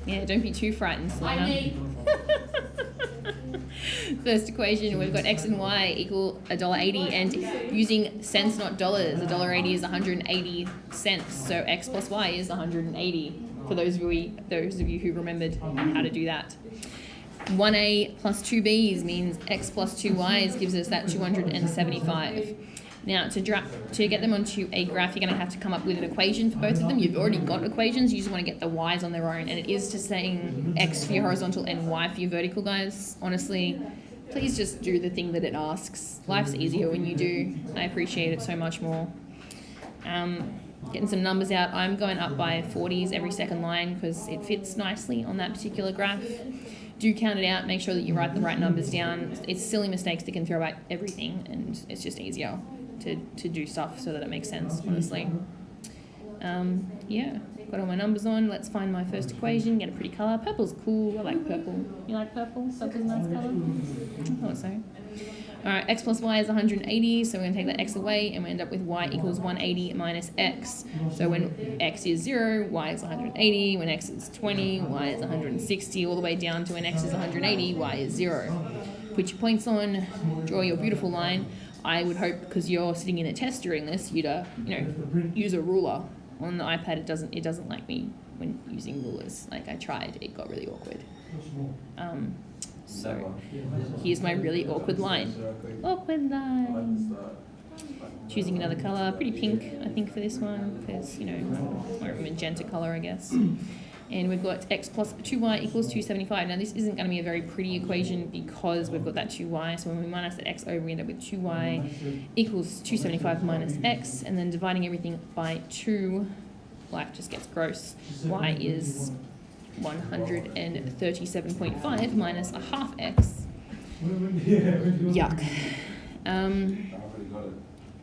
Yeah, don't be too frightened, Selena. First equation, we've got x and y equal $1.80, and using cents, not dollars, $1.80 is 180 cents. So x plus y is 180. For those of you who remembered how to do that. 1a plus 2b's means x plus 2y's gives us that 275. Now, to get them onto a graph, you're going to have to come up with an equation for both of them. You've already got equations. You just want to get the y's on their own. And it is to saying x for your horizontal and y for your vertical, guys. Honestly, please just do the thing that it asks. Life's easier when you do. I appreciate it so much more. Getting some numbers out. I'm going up by 40s every second line because it fits nicely on that particular graph. Do count it out. Make sure that you write the right numbers down. It's silly mistakes that can throw out everything, and it's just easier to do stuff so that it makes sense, honestly. Yeah, got all my numbers on. Let's find my first equation, get a pretty colour. Purple's cool. I like purple. You like purple? Purple's a nice colour? I thought so. Alright, x plus y is 180, so we're going to take that x away, and we end up with y equals 180 minus x. So when x is 0, y is 180. When x is 20, y is 160, all the way down to when x is 180, y is 0. Put your points on, draw your beautiful line. I would hope, because you're sitting in a test during this, you'd use a ruler. On the iPad, it doesn't like me when using rulers. Like, I tried, it got really awkward. So here's my really awkward line. Awkward line. Choosing another colour, pretty pink, I think, for this one, because, more of a magenta colour, I guess. And we've got x plus 2y equals 275. Now, this isn't going to be a very pretty equation because we've got that 2y. So when we minus that x over, we end up with 2y equals 275 minus x. And then dividing everything by 2, life just gets gross. Y is 137.5 minus a half x. Yuck.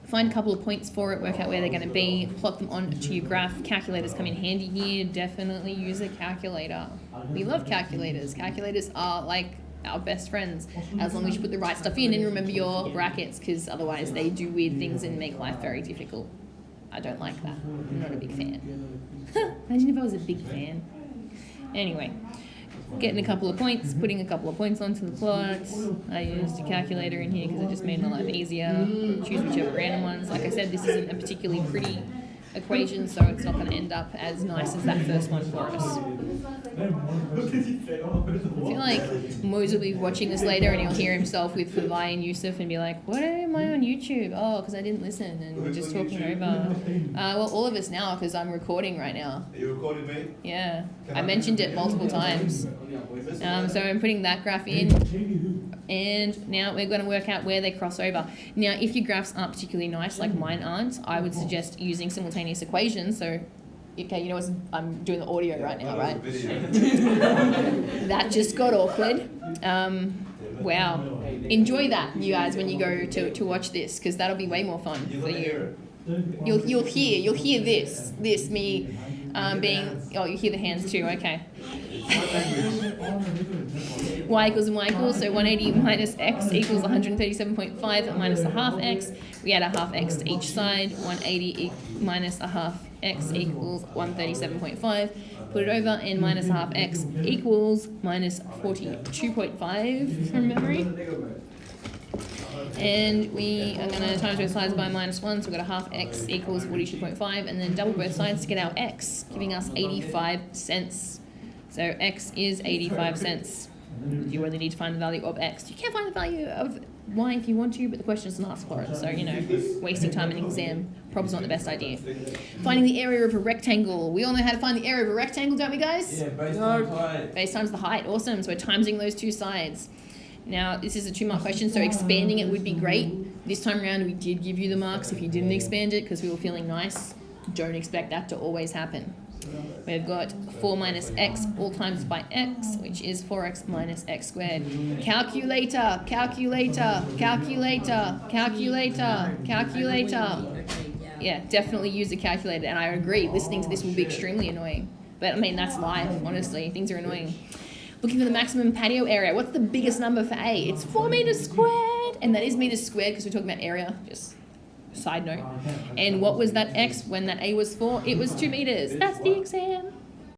Find a couple of points for it, work out where they're going to be, plot them onto your graph. Calculators come in handy here. Definitely use a calculator. We love calculators. Calculators are like our best friends, as long as you put the right stuff in and remember your brackets, because otherwise they do weird things and make life very difficult. I don't like that. I'm not a big fan. Imagine if I was a big fan. Anyway, getting a couple of points, putting a couple of points onto the plot. I used a calculator in here because it just made my life easier. Choose whichever random ones. Like I said, this isn't a particularly pretty equation, so it's not going to end up as nice as that first one for us. I feel like Moise will be watching this later and he'll hear himself with Levi and Yusuf and be like, "What am I on YouTube?" "Oh, because I didn't listen and we're just talking over." Well, all of us now, because I'm recording right now. Are you recording me? Yeah, I mentioned it multiple times. So I'm putting that graph in, and now we're going to work out where they cross over. Now, if your graphs aren't particularly nice, like mine aren't, I would suggest using simultaneous equations. So, okay, I'm doing the audio right now, right? That just got awkward. Wow. Enjoy that, you guys, when you go to watch this, because that'll be way more fun for you. You'll hear this me being. Oh, you hear the hands too. Okay. Y equals and y equals, so 180 minus x equals 137.5 minus a half x. We add a half x to each side. 180 minus a half x equals 137.5. Put it over, and minus a half x equals minus 42.5 from memory. And we are going to times both sides by -1, so we've got a half x equals 42.5, and then double both sides to get our x, giving us 85 cents. So x is 85 cents. You only need to find the value of x. You can't find the value of y if you want to, but the question doesn't ask for it. So, wasting time in an exam probably not the best idea. Finding the area of a rectangle. We all know how to find the area of a rectangle, don't we, guys? Yeah, base times height. Base times the height. Awesome. So we're timesing those two sides. Now, this is a 2-mark question, so expanding it would be great. This time around, we did give you the marks if you didn't expand it because we were feeling nice. Don't expect that to always happen. We've got 4 minus x all times by x, which is 4x minus x squared. Calculator, calculator, calculator, calculator, calculator. Yeah, definitely use a calculator, and I agree, listening to this will be extremely annoying. But, that's life, honestly. Things are annoying. Looking for the maximum patio area. What's the biggest number for A? It's 4 meters squared. And that is meters squared because we're talking about area. Just side note. And what was that X when that A was 4? It was 2 meters. That's the exam.